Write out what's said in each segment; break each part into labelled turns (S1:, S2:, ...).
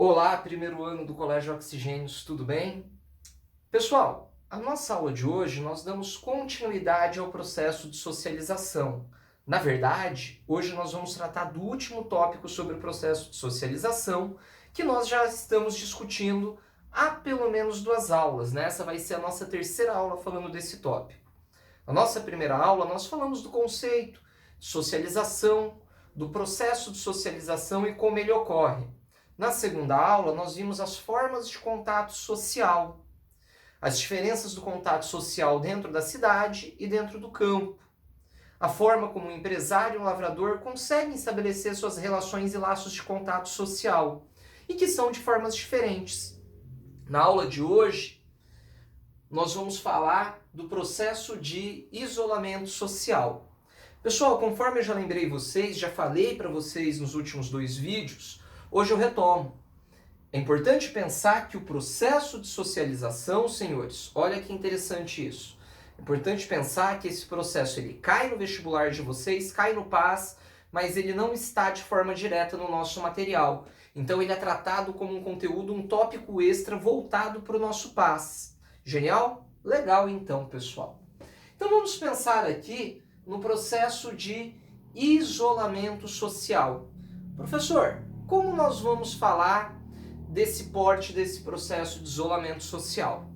S1: Olá, primeiro ano do Colégio Oxigênios, tudo bem? Pessoal, a nossa aula de hoje nós damos continuidade ao processo de socialização. Na verdade, hoje nós vamos tratar do último tópico sobre o processo de socialização, que nós já estamos discutindo há pelo menos 2 aulas, né? Essa vai ser a nossa terceira aula falando desse tópico. Na nossa primeira aula nós falamos do conceito de socialização, do processo de socialização e como ele ocorre. Na segunda aula, nós vimos as formas de contato social, as diferenças do contato social dentro da cidade e dentro do campo, a forma como o empresário e o lavrador conseguem estabelecer suas relações e laços de contato social, e que são de formas diferentes. Na aula de hoje, nós vamos falar do processo de isolamento social. Pessoal, conforme eu já lembrei vocês, já falei para vocês nos últimos 2 vídeos, hoje eu retomo. É importante pensar que o processo de socialização, senhores, olha que interessante isso. É importante pensar que esse processo ele cai no vestibular de vocês, cai no PAS, mas ele não está de forma direta no nosso material. Então ele é tratado como um conteúdo, um tópico extra voltado para o nosso PAS. Genial? Legal então, pessoal. Então vamos pensar aqui no processo de isolamento social. Professor, como nós vamos falar desse porte, desse processo de isolamento social?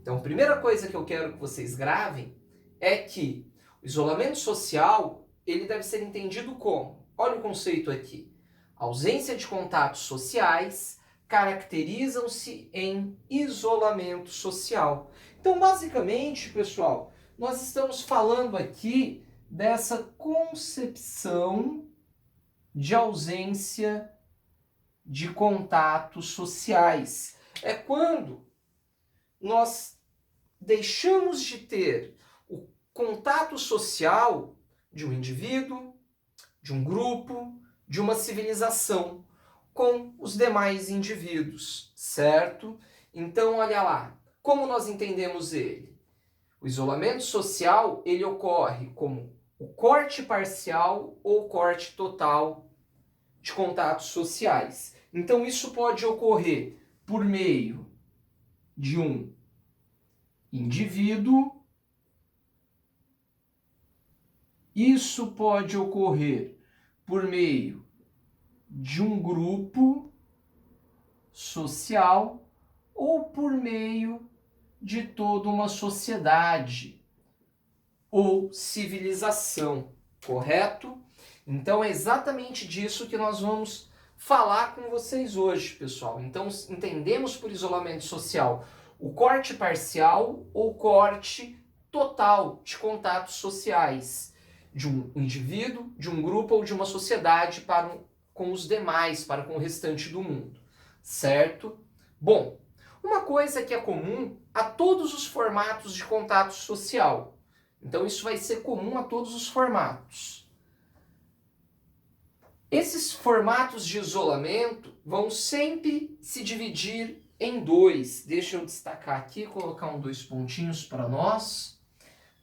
S1: Então, a primeira coisa que eu quero que vocês gravem é que o isolamento social, ele deve ser entendido como, olha o conceito aqui, ausência de contatos sociais caracterizam-se em isolamento social. Então, basicamente, pessoal, nós estamos falando aqui dessa concepção de ausência de contatos sociais. É quando nós deixamos de ter o contato social de um indivíduo, de um grupo, de uma civilização com os demais indivíduos, certo? Então, olha lá, como nós entendemos ele? O isolamento social, ele ocorre como o corte parcial ou corte total de contatos sociais. Então, isso pode ocorrer por meio de um indivíduo, isso pode ocorrer por meio de um grupo social ou por meio de toda uma sociedade ou civilização, correto? Então é exatamente disso que nós vamos falar com vocês hoje, pessoal. Então entendemos por isolamento social o corte parcial ou corte total de contatos sociais de um indivíduo, de um grupo ou de uma sociedade com os demais, para com o restante do mundo, certo? Bom, uma coisa que é comum a todos os formatos de contato social. Então isso vai ser comum a todos os formatos. Esses formatos de isolamento vão sempre se dividir em 2. Deixa eu destacar aqui, colocar 2 pontinhos para nós.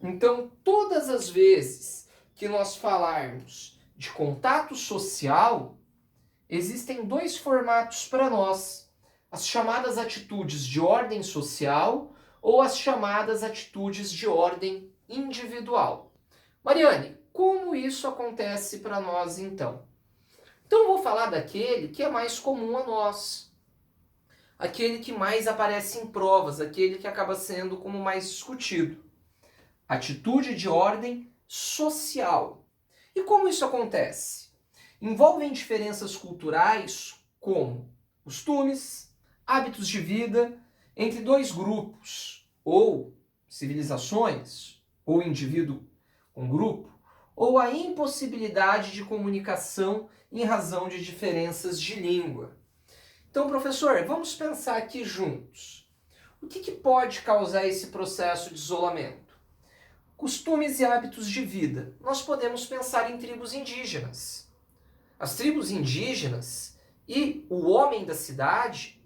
S1: Então, todas as vezes que nós falarmos de contato social, existem 2 formatos para nós. As chamadas atitudes de ordem social ou as chamadas atitudes de ordem individual. Mariane, como isso acontece para nós então? Então eu vou falar daquele que é mais comum a nós. Aquele que mais aparece em provas, aquele que acaba sendo como mais discutido. Atitude de ordem social. E como isso acontece? Envolvem diferenças culturais como costumes, hábitos de vida entre 2 grupos, ou civilizações, ou indivíduo com grupo, ou a impossibilidade de comunicação em razão de diferenças de língua. Então, professor, vamos pensar aqui juntos. O que pode causar esse processo de isolamento? Costumes e hábitos de vida. Nós podemos pensar em tribos indígenas. As tribos indígenas e o homem da cidade,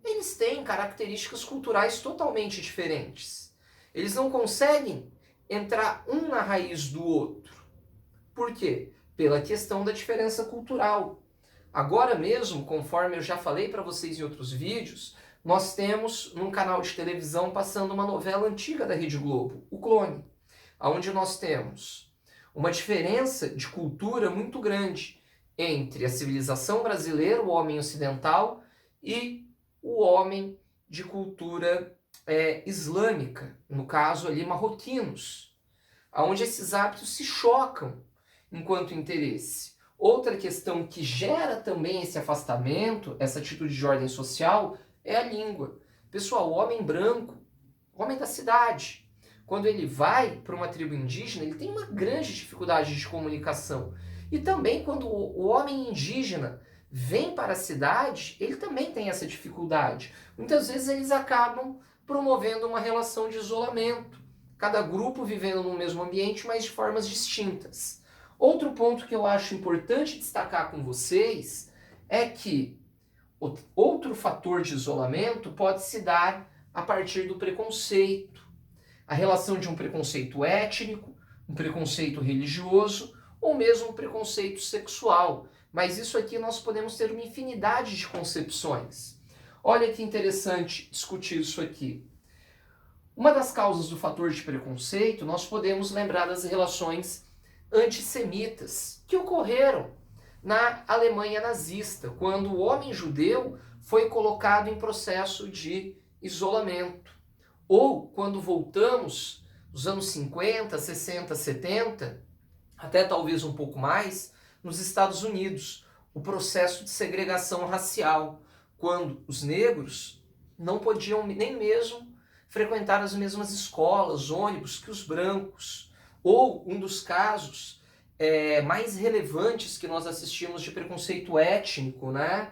S1: eles têm características culturais totalmente diferentes. Eles não conseguem entrar um na raiz do outro. Por quê? Pela questão da diferença cultural. Agora mesmo, conforme eu já falei para vocês em outros vídeos, nós temos num canal de televisão passando uma novela antiga da Rede Globo, O Clone, onde nós temos uma diferença de cultura muito grande entre a civilização brasileira, o homem ocidental, e o homem de cultura islâmica, no caso ali marroquinos, onde esses hábitos se chocam enquanto interesse. Outra questão que gera também esse afastamento, essa atitude de ordem social, é a língua. Pessoal, o homem branco, o homem da cidade, quando ele vai para uma tribo indígena, ele tem uma grande dificuldade de comunicação. E também quando o homem indígena vem para a cidade, ele também tem essa dificuldade. Muitas vezes eles acabam promovendo uma relação de isolamento, cada grupo vivendo no mesmo ambiente, mas de formas distintas. Outro ponto que eu acho importante destacar com vocês é que outro fator de isolamento pode se dar a partir do preconceito. A relação de um preconceito étnico, um preconceito religioso ou mesmo um preconceito sexual. Mas isso aqui nós podemos ter uma infinidade de concepções. Olha que interessante discutir isso aqui. Uma das causas do fator de preconceito, nós podemos lembrar das relações antissemitas que ocorreram na Alemanha nazista, quando o homem judeu foi colocado em processo de isolamento. Ou quando voltamos nos anos 50, 60, 70, até talvez um pouco mais, nos Estados Unidos, o processo de segregação racial, quando os negros não podiam nem mesmo frequentar as mesmas escolas, ônibus que os brancos. Ou um dos casos mais relevantes que nós assistimos de preconceito étnico, né?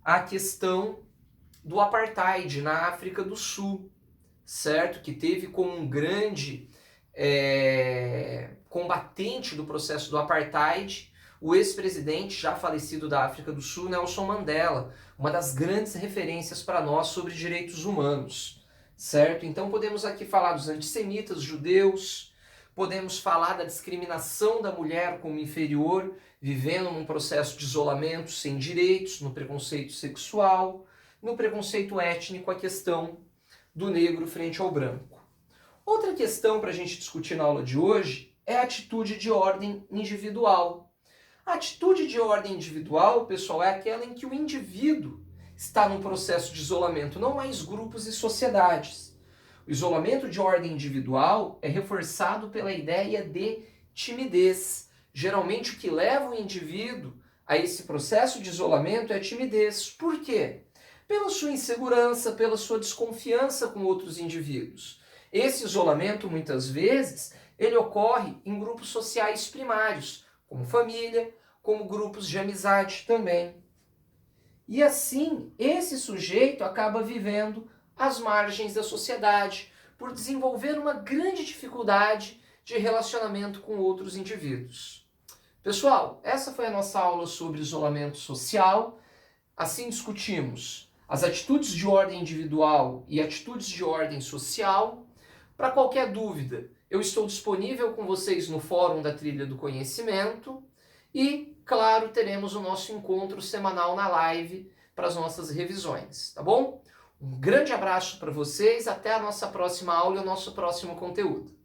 S1: A questão do apartheid na África do Sul, certo? Que teve como um grande combatente do processo do apartheid o ex-presidente já falecido da África do Sul, Nelson Mandela, uma das grandes referências para nós sobre direitos humanos, certo? Então podemos aqui falar dos antissemitas judeus, podemos falar da discriminação da mulher como inferior, vivendo num processo de isolamento, sem direitos, no preconceito sexual, no preconceito étnico, a questão do negro frente ao branco. Outra questão para a gente discutir na aula de hoje é a atitude de ordem individual. A atitude de ordem individual, pessoal, é aquela em que o indivíduo está num processo de isolamento, não mais grupos e sociedades. O isolamento de ordem individual é reforçado pela ideia de timidez. Geralmente o que leva o indivíduo a esse processo de isolamento é a timidez. Por quê? Pela sua insegurança, pela sua desconfiança com outros indivíduos. Esse isolamento, muitas vezes, ele ocorre em grupos sociais primários, como família, como grupos de amizade também. E assim, esse sujeito acaba vivendo às margens da sociedade, por desenvolver uma grande dificuldade de relacionamento com outros indivíduos. Pessoal, essa foi a nossa aula sobre isolamento social. Assim discutimos as atitudes de ordem individual e atitudes de ordem social. Para qualquer dúvida, eu estou disponível com vocês no Fórum da Trilha do Conhecimento e, claro, teremos o nosso encontro semanal na live para as nossas revisões, tá bom? Um grande abraço para vocês, até a nossa próxima aula e o nosso próximo conteúdo.